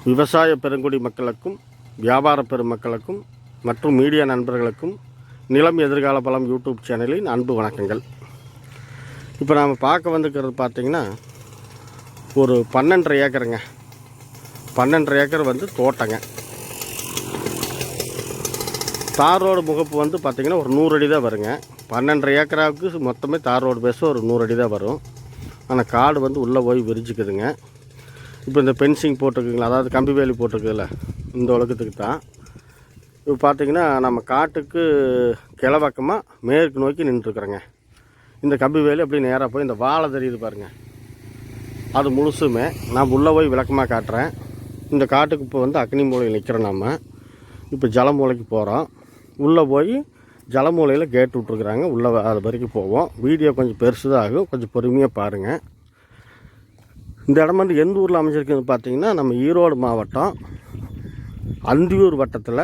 விவசாய பெருங்குடி மக்களுக்கும் வியாபார பெருமக்களுக்கும் மற்றும் மீடியா நண்பர்களுக்கும் நிலம் எதிர்கால பலம் யூடியூப் சேனலின் அன்பு வணக்கங்கள். இப்போ நாம் பார்க்க வந்துக்கிறது பார்த்திங்கன்னா ஒரு 12.5 ஏக்கருங்க. 12.5 ஏக்கர் வந்து தோட்டங்க. தார் ரோடு முகப்பு வந்து பார்த்திங்கன்னா ஒரு 100 அடி தான் வருங்க. 12.5 ஏக்கராவுக்கு மொத்தமே தார் ரோடு பேச ஒரு 100 அடி தான் வரும். ஆனால் காடு வந்து உள்ளே போய் விரிஞ்சிக்குதுங்க. இப்போ இந்த பென்சிங் போட்டிருக்குங்களா, அதாவது கம்பி வேலி போட்டிருக்குதுல்ல, இந்த உலகத்துக்கு தான். இப்போ பார்த்திங்கன்னா நம்ம காட்டுக்கு கிழப்பக்கமாக மேற்கு நோக்கி நின்றுருக்குறோங்க. இந்த கம்பி வேலி அப்படி நேராக போய் இந்த வாழை தெரியுது பாருங்கள், அது முழுசுமே நான் உள்ளே போய் விளக்கமாக காட்டுறேன். இந்த காட்டுக்கு இப்போ வந்து அக்னி மூலையில் நிற்கிறோம். நம்ம இப்போ ஜலமூலைக்கு போகிறோம். உள்ளே போய் ஜலமூலையில் கேட்டு விட்ருக்குறாங்க. உள்ளே அது வரைக்கும் போவோம். வீடியோ கொஞ்சம் பெருசு தான் ஆகும், கொஞ்சம் பொறுமையாக பாருங்கள். இந்த இடம் வந்து எந்த ஊரில் அமைஞ்சிருக்குன்னு பார்த்தீங்கன்னா நம்ம ஈரோடு மாவட்டம் அந்தியூர் வட்டத்தில்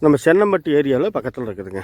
நம்ம சென்னம்பட்டி ஏரியாவில் பக்கத்தில் இருக்குதுங்க.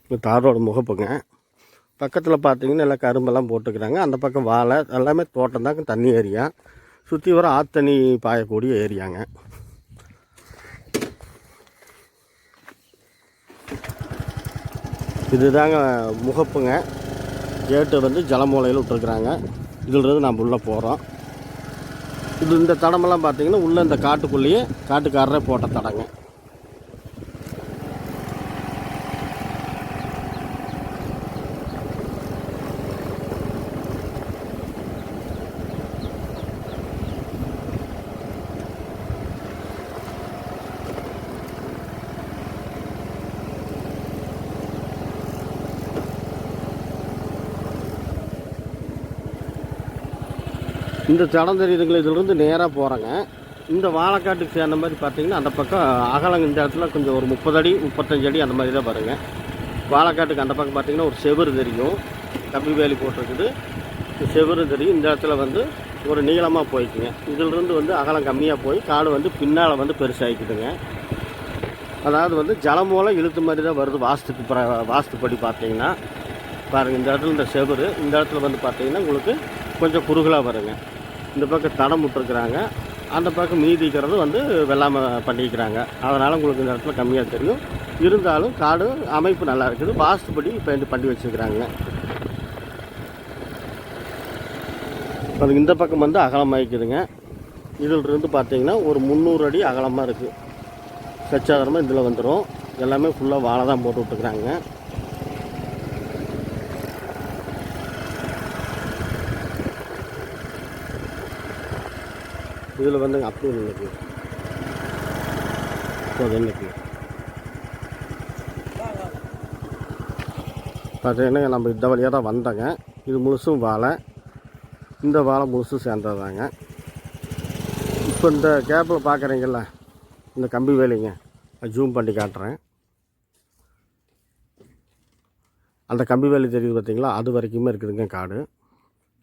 இந்த தார் ரோடு முகப்புங்க. பக்கத்தில் பார்த்தீங்கன்னா எல்லாம் கரும்பெல்லாம் போட்டுக்கிறாங்க. அந்த பக்கம் வாழை எல்லாமே தோட்டம் தாங்க. தண்ணி ஏரியா சுற்றி வர ஆத்தண்ணி பாயக்கூடிய ஏரியாங்க. இதுதாங்க முகப்புங்க. கேட்டு வந்து ஜலமூலையில் விட்டுருக்குறாங்க. இதிலிருந்து நம்ம உள்ளே போகிறோம். இந்த தடமெல்லாம் பார்த்திங்கன்னா உள்ளே இந்த காட்டுக்குள்ளேயே காட்டுக்காரரே போட்ட தடங்க. இந்த தடம் தெரியுதுங்களா, இதிலிருந்து நேராக போகிறேங்க. இந்த வாழைக்காட்டுக்கு சேர்ந்த மாதிரி பார்த்திங்கன்னா அந்த பக்கம் அகலங்க. இந்த இடத்துல கொஞ்சம் ஒரு 30 அடி 35 அடி அந்த மாதிரி தான் வருங்க. வாழைக்காட்டுக்கு அந்த பக்கம் பார்த்திங்கன்னா ஒரு செவுறு தெரியும், கம்பி வேலி போட்டிருக்குது. செவுறு தெரியும். இந்த இடத்துல வந்து ஒரு நீளமாக போய்க்குங்க. இதிலிருந்து வந்து அகலம் கம்மியாக போய் காடு வந்து பின்னால் வந்து பெருசாகிக்குதுங்க. அதாவது வந்து ஜலமூலம் இழுத்து மாதிரி தான் வருது. வாஸ்துப்படி பார்த்திங்கன்னா பாருங்கள், இந்த இடத்துல இந்த செவுறு, இந்த இடத்துல வந்து பார்த்திங்கன்னா உங்களுக்கு கொஞ்சம் குறுகலாக வருங்க. இந்த பக்கம் தடம் விட்டுருக்குறாங்க. அந்த பக்கம் மீதிக்கிறது வந்து வெள்ளாமல் பண்ணிக்கிறாங்க. அதனால் உங்களுக்கு இந்த இடத்துல கம்மியாக தெரியும். இருந்தாலும் காடு அமைப்பு நல்லா இருக்குது. வாஸ்துப்படி இப்போ பண்ணி வச்சுருக்குறாங்க. அதுக்கு இந்த பக்கம் வந்து அகலமாகிக்குதுங்க. இதிலிருந்து பார்த்தீங்கன்னா ஒரு 300 அடி அகலமாக இருக்குது. சச்சாதாரமாக இதில் வந்துடும். எல்லாமே ஃபுல்லாக வாழை தான் போட்டு விட்டுருக்குறாங்க. இதில் வந்து அப்படியே நினைக்கு பார்த்தீங்கன்னா நம்ம இந்த வழியாக தான் வந்தோங்க. இது முழுசும் வாழை. இந்த வாழை முழுசும் சேர்ந்ததாங்க. இப்போ இந்த கேப்பில் பார்க்குறீங்கள இந்த கம்பி வேலிங்க, ஜூம் பண்ணி காட்டுறேன். அந்த கம்பி வேலி தெரியுது பார்த்தீங்களா, அது வரைக்குமே இருக்குதுங்க காடு.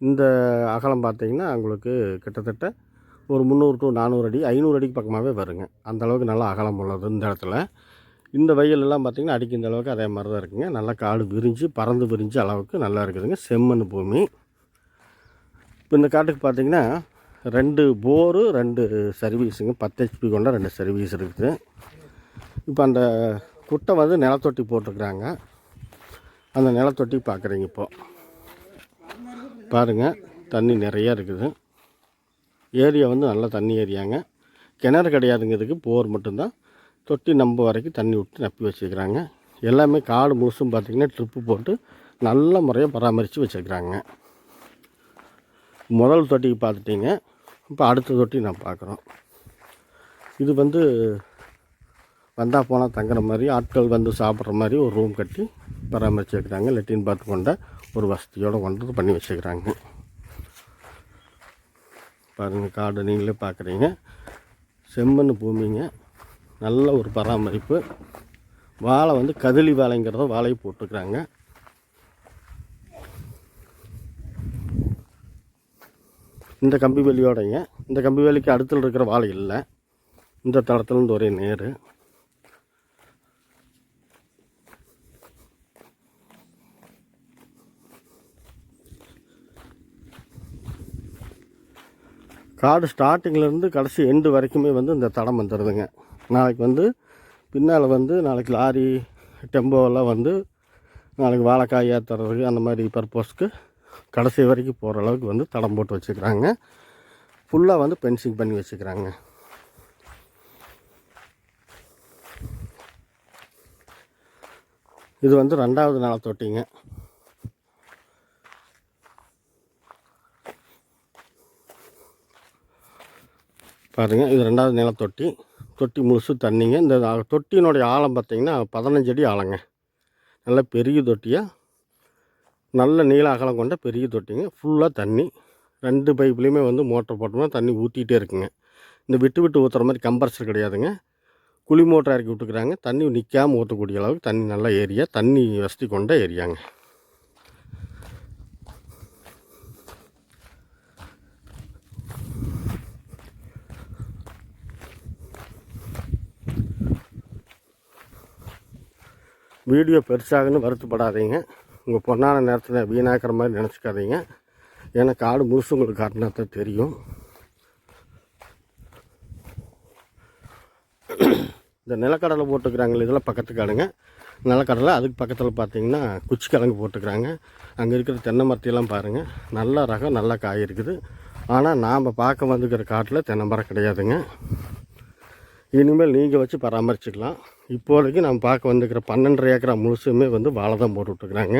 இந்த அகலம் பார்த்திங்கன்னா உங்களுக்கு கிட்டத்தட்ட ஒரு 300 to 400 அடி 500 அடிக்கு பக்கமாகவே வருங்க. அந்தளவுக்கு நல்லா அகலம் உள்ளது இந்த இடத்துல. இந்த வயலெல்லாம் பார்த்திங்கன்னா அடிக்கு இந்த அளவுக்கு அதே மாதிரி தான் இருக்குங்க. நல்லா காடு விரிஞ்சு பறந்து விரிஞ்ச அளவுக்கு நல்லா இருக்குதுங்க. செம்மண் பூமி. இப்போ இந்த காட்டுக்கு பார்த்திங்கன்னா 2 போரு 2 சர்வீஸுங்க. 10 HP கொண்ட 2 சர்வீஸ் இருக்குது. இப்போ அந்த குட்டை வந்து நிலத்தொட்டி போட்டிருக்குறாங்க. அந்த நிலத்தொட்டி பார்க்குறீங்க. இப்போது பாருங்கள், தண்ணி நிறையா இருக்குது. ஏரியா வந்து நல்ல தண்ணி ஏரியாங்க. கிணறு கிடையாதுங்க. இதுக்கு போர் மட்டும்தான். தொட்டி நம்ப வரைக்கும் தண்ணி விட்டு நப்பி வச்சுக்கிறாங்க. எல்லாமே காடு முழுசும் பார்த்திங்கன்னா ட்ரிப்பு போட்டு நல்ல முறையாக பராமரித்து வச்சுருக்குறாங்க. முதல் தொட்டிக்கு பார்த்துட்டிங்க. இப்போ அடுத்த தொட்டி நான் பார்க்குறோம். இது வந்து வந்தால் போனால் தங்குற மாதிரி, ஆட்கள் வந்து சாப்பிட்ற மாதிரி ஒரு ரூம் கட்டி பராமரித்து வைக்கிறாங்க. லெட்டின் பாத் கொண்ட ஒரு வசதியோடு கொண்டு பண்ணி வச்சுக்கிறாங்க. பாருங்கள், காடு நீங்களே பார்க்குறீங்க. செம்மண் பூமிங்க. நல்ல ஒரு பராமரிப்பு. வாழை வந்து கதலி வாழைங்கிறத வாழையை போட்டுருக்குறாங்க. இந்த கம்பி வேலியோடைங்க. இந்த கம்பி வேலிக்கு அடுத்தில் இருக்கிற வாழை இல்லை. இந்த தளத்துலேருந்து ஒரே நேர். காடு ஸ்டார்டிங்லேருந்து கடைசி எண்டு வரைக்குமே வந்து இந்த தடம் வந்துடுதுங்க. நாளைக்கு வந்து பின்னால் வந்து நாளைக்கு லாரி டெம்போவெல்லாம் வந்து நாளைக்கு வாழைக்காய் ஏற்றுறதுக்கு அந்த மாதிரி பர்பஸ்க்கு கடைசி வரைக்கும் போகிற அளவுக்கு வந்து தடம் போட்டு வச்சுக்கிறாங்க. ஃபுல்லாக வந்து பென்சிங் பண்ணி வச்சுக்கிறாங்க. இது வந்து 2வது நாள் தொட்டிங்க. பாருங்கள், இது 2வது நில தொட்டி. தொட்டி முழுசு தண்ணிங்க. இந்த தொட்டியினுடைய ஆழம் பார்த்திங்கன்னா 15 அடி ஆழங்க. நல்ல பெரிய தொட்டியாக நல்ல நீள அகலம் கொண்ட பெரிய தொட்டிங்க. ஃபுல்லாக தண்ணி. 2 பைப்லேயுமே வந்து மோட்டர் போட்டோம்னா தண்ணி ஊற்றிட்டே இருக்குங்க. இந்த விட்டு விட்டு ஊற்றுற மாதிரி கம்பர்சர் கிடையாதுங்க. குழி மோட்டர் இறக்கி விட்டுக்கிறாங்க. தண்ணி நிற்காமல் ஊற்றக்கூடிய அளவுக்கு தண்ணி நல்லா ஏரியா, தண்ணி வசதி கொண்ட ஏரியாங்க. வீடியோ பெருசாகன்னு வருத்தப்படாதீங்க. உங்கள் பொண்ணான நேரத்தில் வீணாக்கிற மாதிரி நினச்சிக்காதீங்க. ஏன்னா காடு முழுசு உங்களுக்கு காட்டினா தான் தெரியும். இந்த நிலக்கடலை போட்டுக்கிறாங்களே, இதெல்லாம் பக்கத்து காடுங்க. நிலக்கடலை அதுக்கு பக்கத்தில் பார்த்திங்கன்னா குச்சி கிழங்கு போட்டுக்கிறாங்க. அங்கே இருக்கிற தென்னை மரத்தையெல்லாம் பாருங்கள், நல்ல ரகம் நல்ல காய் இருக்குது. ஆனால் நாம் பார்க்க வந்துக்கிற காட்டில் தென்னை மரம் கிடையாதுங்க. இனிமேல் நீங்கள் வச்சு பராமரிச்சுக்கலாம். இப்போதைக்கு நம்ம பார்க்க வந்துக்கிற 12.5 ஏக்கரா முழுசுமே வந்து வாழை தான் போட்டு விட்டுருக்குறாங்க.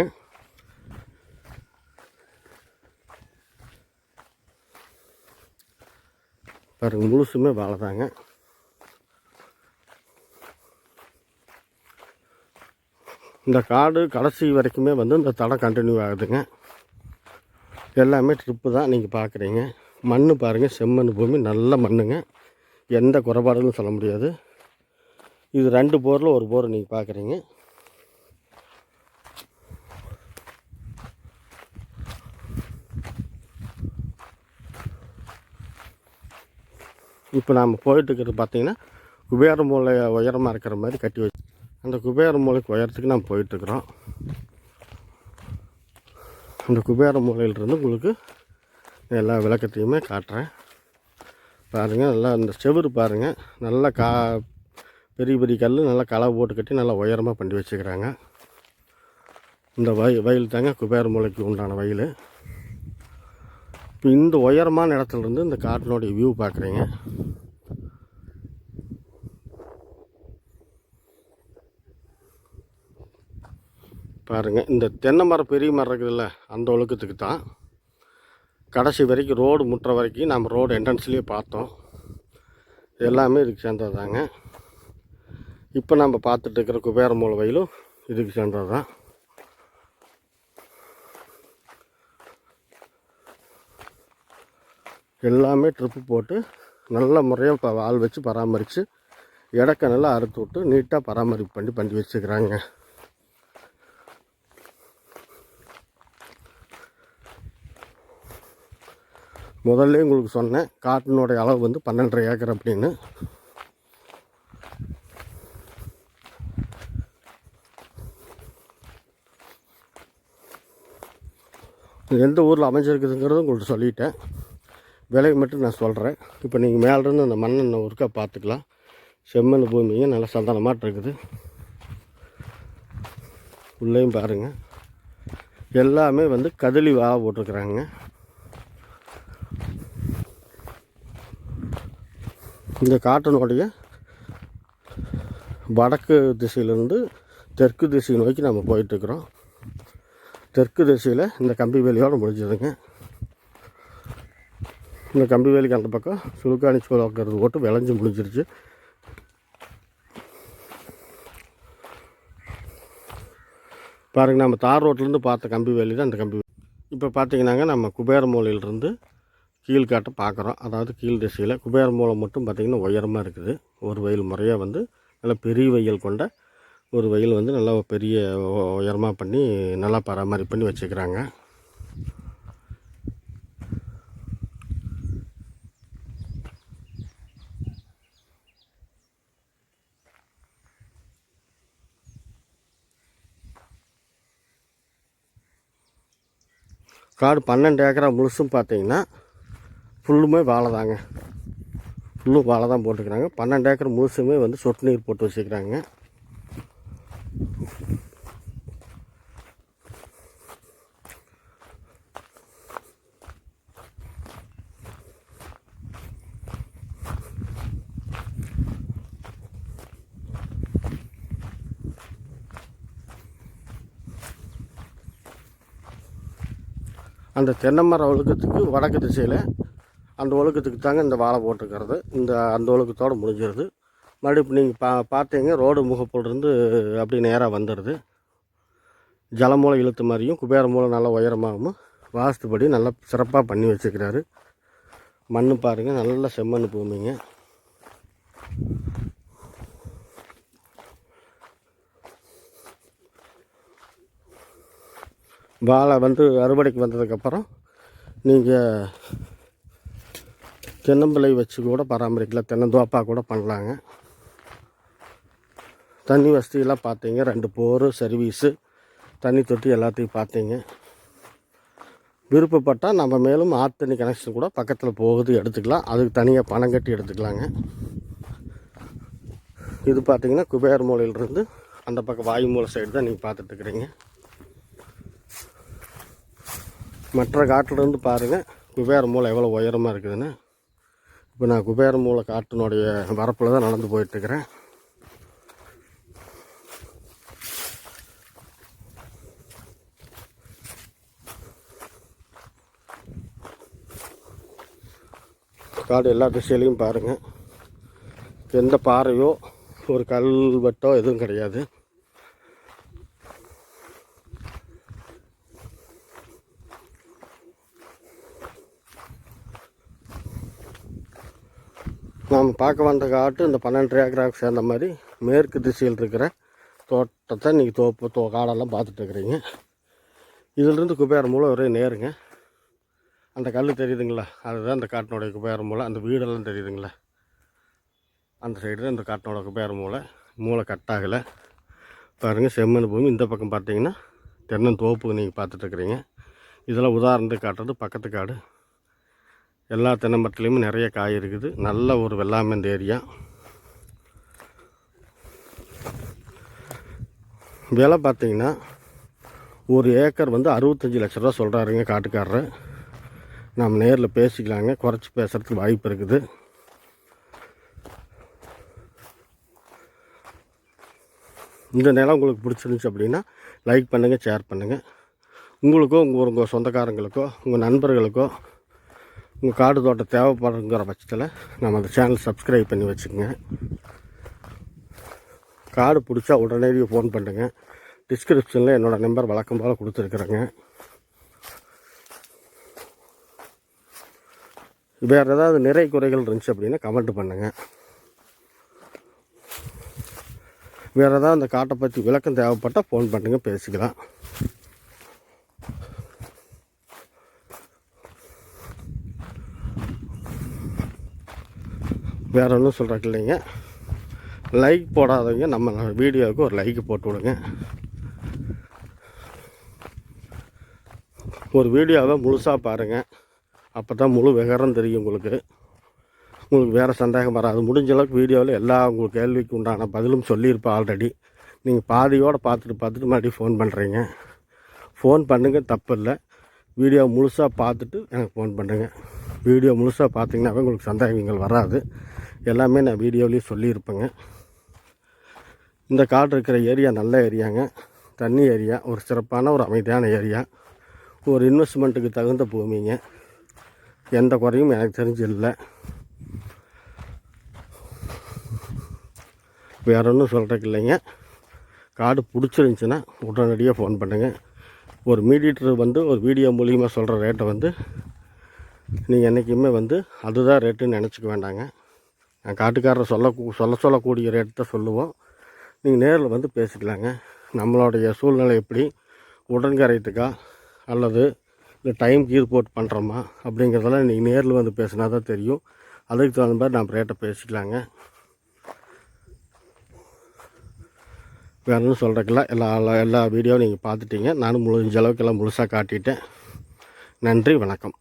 பாருங்கள், முழுசுமே வாழை தாங்க. இந்த காடு கடைசி வரைக்குமே வந்து இந்த தடம் கண்டினியூ ஆகுதுங்க. எல்லாமே ட்ரிப்பு தான் நீங்கள் பார்க்குறீங்க. மண் பாருங்கள், செம்மண் பூமி, நல்ல மண்ணுங்க. எந்த குறைபாடுன்னு சொல்ல முடியாது. இது 2 போரில் ஒரு போர் நீங்கள் பார்க்குறீங்க. இப்போ நாம் போயிட்டு இருக்கிறது பார்த்திங்கன்னா குபேர மூலை உயரமாக இருக்கிற மாதிரி கட்டி வச்சு, அந்த குபேர மூலைக்கு உயரத்துக்கு நாம் போயிட்டுருக்குறோம். அந்த குபேர மூலையிலிருந்து உங்களுக்கு எல்லா விளக்கத்தையுமே காட்டுறேன். பாருங்கள், நல்லா இந்த செவுறு பாருங்கள், நல்லா பெரிய பெரிய கல் நல்லா களை போட்டு கட்டி நல்லா உயரமாக பண்ணி வச்சுக்கிறாங்க. இந்த வயல் தாங்க குபேர மூலைக்கு உண்டான வயல். இப்போ இந்த உயரமான இடத்துலேருந்து இந்த காட்டினுடைய வியூ பார்க்குறீங்க. பாருங்கள், இந்த தென்னை மரம் பெரிய மரம் இருக்குதுல்ல, அந்த ஒழுக்கத்துக்கு தான் கடைசி வரைக்கும் ரோடு முட்டுற வரைக்கும் நம்ம ரோடு என்ட்ரன்ஸ்லேயே பார்த்தோம். எல்லாமே இதுக்கு சேர்ந்தது தாங்க. இப்போ நம்ம பார்த்துட்டு இருக்கிற குபேர மூலை வயலும் இதுக்கு சேர்ந்தது தான். எல்லாமே ட்ரிப்பு போட்டு நல்ல முறையாக ஆள் வச்சு பராமரித்து இடக்க நல்லா அறுத்து விட்டு நீட்டாக பராமரிப்பு பண்ணி வச்சுக்கிறாங்க. முதல்ல உங்களுக்கு சொன்னேன், காட்டினுடைய அளவு வந்து 12.5 ஏக்கர் அப்படின்னு. எந்த ஊரில் அமைஞ்சிருக்குதுங்கிறதும் உங்களுக்கு சொல்லிட்டேன். விலை மட்டும் நான் சொல்கிறேன். இப்போ நீங்கள் மேலேருந்து அந்த மண்ணெண்ணெய் ஒருக்கா பார்த்துக்கலாம். செம்மண் பூமியும் நல்லா சந்தனமாட்டு இருக்குது. உள்ளேயும் பாருங்கள், எல்லாமே வந்து கதலி வாழை போட்டிருக்குறாங்க. இந்த காட்டினுடைய வடக்கு திசையிலேருந்து தெற்கு திசை நோக்கி நம்ம போயிட்டுருக்குறோம். தெற்கு திசையில் இந்த கம்பி வேலியோடு முடிஞ்சதுங்க. இந்த கம்பி வேலிக்கு அந்த பக்கம் சுழுக்காணி சோளக்கிறது போட்டு விளைஞ்சி முடிஞ்சிருச்சு. பாருங்கள், நம்ம தார் ரோட்லேருந்து பார்த்த கம்பி வேலி தான் இந்த கம்பி. இப்போ பார்த்தீங்கன்னாங்க, நம்ம குபேர மூலையிலிருந்து கீழ்காட்டை பார்க்குறோம். அதாவது கீழ் திசையில் குபேர மூலை மட்டும் பார்த்திங்கன்னா உயரமாக இருக்குது. ஒரு வயல் முறையாக வந்து நல்லா பெரிய வயல் கொண்ட ஒரு வயல் வந்து நல்லா பெரிய உயரமாக பண்ணி நல்லா பராமரிப்பு பண்ணி வச்சுக்கிறாங்க. காடு 12 ஏக்கரா முழுசும் பார்த்தீங்கன்னா ஃபுல்லுமே வாழை தாங்க, ஃபுல்லும் வாழை தான் போட்டுக்கிறாங்க. 12 ஏக்கர் முழுசுமே வந்து சொட்டு நீர் போட்டு வச்சுக்கிறாங்க. அந்த தென்னை மரம் ஒழுக்கத்துக்கு வடக்கு திசையில் அந்த ஒழுக்கத்துக்கு தாங்க இந்த வாழை போட்டுக்கிறது. அந்த ஒழுக்கத்தோடு முடிஞ்சிருது. மறுபடியும் இப்போ நீங்கள் பார்த்தீங்க ரோடு முகப்புலேருந்து அப்படி நேராக வந்துடுது. ஜலமூலை இழுத்த மாதிரியும் குபேர மூலை நல்லா உயரமாகவும் வாஸ்துபடி நல்லா சிறப்பாக பண்ணி வச்சுக்கிறாரு. மண் பாருங்கள், நல்ல செம்மண் பூமிங்க. வாழை வந்து அறுவடைக்கு வந்ததுக்கப்புறம் நீங்கள் தென்னம்பிள்ளை வச்சு கூட பராமரிக்கலாம், தென்னந்தோப்பாக கூட பண்ணலாங்க. தண்ணி வசதியெல்லாம் பார்த்தீங்க, 2 போர் சர்வீஸு, தண்ணி தொட்டி எல்லாத்தையும் பார்த்தீங்க. விருப்பப்பட்டால் நம்ம மேலும் ஆத்தண்ணி கனெக்ஷன் கூட பக்கத்தில் போகுது, எடுத்துக்கலாம். அதுக்கு தனியாக பணம் கட்டி எடுத்துக்கலாங்க. இது பார்த்தீங்கன்னா குபேர மூலையிலிருந்து அந்த பக்கம் வாயு மூலை சைடு தான் நீங்கள் பார்த்துட்ருக்குறீங்க. மற்ற காட்டிலேருந்து பாருங்கள் குபேர மூலை எவ்வளோ உயரமாக இருக்குதுன்னு. இப்போ நான் குபேர மூலை காட்டினுடைய வரப்பில் தான் நடந்து போயிட்டுருக்கிறேன். காடு எல்லா திசையிலையும் பாருங்கள், எந்த பாறையோ ஒரு கல்வெட்டோ எதுவும் கிடையாது. நாம் பார்க்க வந்த காட்டு இந்த 12 ஏக்கராவுக்கு சேர்ந்த மாதிரி மேற்கு திசையில் இருக்கிற தோட்டத்தை நீங்கள் தோப்பு காடெல்லாம் பார்த்துட்ருக்குறீங்க. இதிலிருந்து குபேர மூலை ஒரே நேருங்க. அந்த கல் தெரியுதுங்களா, அதுதான் இந்த காட்டினுடைய குபேர மூலை. அந்த வீடெல்லாம் தெரியுதுங்களா, அந்த சைடு தான் இந்த காட்டினோட குபேர மூலை கட்டாகலை பாருங்கள். செம்மண் பூமி. இந்த பக்கம் பார்த்தீங்கன்னா தென்னந்தோப்பு நீங்கள் பார்த்துட்ருக்குறீங்க. இதெல்லாம் உதாரணத்துக்கு காட்டுறது பக்கத்து காடு. எல்லா தென்னை மரத்துலேயுமே நிறைய காய் இருக்குது. நல்ல ஒரு வெள்ளாமை இந்த ஏரியா. விலை பார்த்திங்கன்னா 1 ஏக்கர் வந்து 65 லட்ச ரூபா சொல்கிறாருங்க காட்டுக்காரரு. நாம் நேரில் பேசிக்கலாங்க, குறைச்சி பேசுகிறதுக்கு வாய்ப்பு இருக்குது. இந்த நிலம் உங்களுக்கு பிடிச்சிருந்துச்சு அப்படின்னா லைக் பண்ணுங்கள், ஷேர் பண்ணுங்கள். உங்களுக்கோ உங்கள் சொந்தக்காரங்களுக்கோ உங்கள் நண்பர்களுக்கோ உங்கள் காடு தோட்டம் தேவைப்படுங்கிற பட்சத்தில் நம்ம அந்த சேனல் சப்ஸ்கிரைப் பண்ணி வச்சுக்கோங்க. காடு பிடிச்சா உடனடியாக ஃபோன் பண்ணுங்க. டிஸ்கிரிப்ஷனில் என்னோடய நம்பர் வழக்கம் போல் கொடுத்துருக்குறேங்க. வேறு ஏதாவது நிறை குறைகள் இருந்துச்சு அப்படின்னா கமெண்ட் பண்ணுங்கள். வேறு ஏதாவது அந்த காட்டை பற்றி விளக்கம் தேவைப்பட்டால் ஃபோன் பண்ணுங்கள், பேசிக்கலாம். வேறு ஒன்றும் சொல்கிறக்கு இல்லைங்க. லைக் போடாதவங்க நம்ம வீடியோவுக்கு ஒரு லைக் போட்டு விடுங்க. ஒரு வீடியோவை முழுசாக பாருங்கள், அப்போ தான் முழு விவரம் தெரியும் உங்களுக்கு. வேறு சந்தேகம் வராது. முடிஞ்ச அளவுக்கு வீடியோவில் எல்லா உங்களுக்கு கேள்விக்கு உண்டான பதிலும் சொல்லியிருப்பேன் ஆல்ரெடி. நீங்கள் பாதியோடு பார்த்துட்டு மறுபடியும் ஃபோன் பண்ணுறீங்க. ஃபோன் பண்ணுங்கள், தப்பு இல்லை. வீடியோ முழுசாக பார்த்துட்டு எனக்கு ஃபோன் பண்ணுங்கள். வீடியோ முழுசாக பார்த்தீங்கன்னாவே உங்களுக்கு சந்தேகங்கள் வராது. எல்லாமே நான் வீடியோவிலையும் சொல்லியிருப்பேங்க. இந்த காடு இருக்கிற ஏரியா நல்ல ஏரியாங்க, தண்ணி ஏரியா, ஒரு சிறப்பான ஒரு அமைதியான ஏரியா, ஒரு இன்வெஸ்ட்மெண்ட்டுக்கு தகுந்த பூமிங்க. எந்த குறையும் எனக்கு தெரிஞ்சு இல்லை. வேறு ஒன்றும் சொல்கிறதுக்கு இல்லைங்க. காடு பிடிச்சிருந்துச்சின்னா உடனடியாக ஃபோன் பண்ணுங்கள். ஒரு மீடியேட்டர் வந்து ஒரு வீடியோ மூலியமாக சொல்கிற ரேட்டை வந்து நீங்கள் என்றைக்குமே வந்து அதுதான் ரேட்டுன்னு நினச்சிக்க வேண்டாங்க. நான் காட்டுக்காரரை சொல்லக்கூடிய ரேட்டு தான் சொல்லுவோம். நீங்கள் நேரில் வந்து பேசிக்கலாங்க. நம்மளுடைய சூழ்நிலை எப்படி, உடன்கரைத்துக்கா அல்லது இல்லை டைம் கீர்போர்ட் பண்ணுறோமா அப்படிங்கிறதெல்லாம் நீங்கள் நேரில் வந்து பேசினா தான் தெரியும். அதுக்கு தகுந்த மாதிரி நம்ம ரேட்டை பேசிக்கலாங்க. வேறு ஒன்றும் சொல்கிறதுக்கில்ல. எல்லா வீடியோவும் நீங்கள் பார்த்துட்டீங்க. நானும் முடிஞ்ச அளவுக்கு எல்லாம் முழுசாக காட்டிட்டேன். நன்றி, வணக்கம்.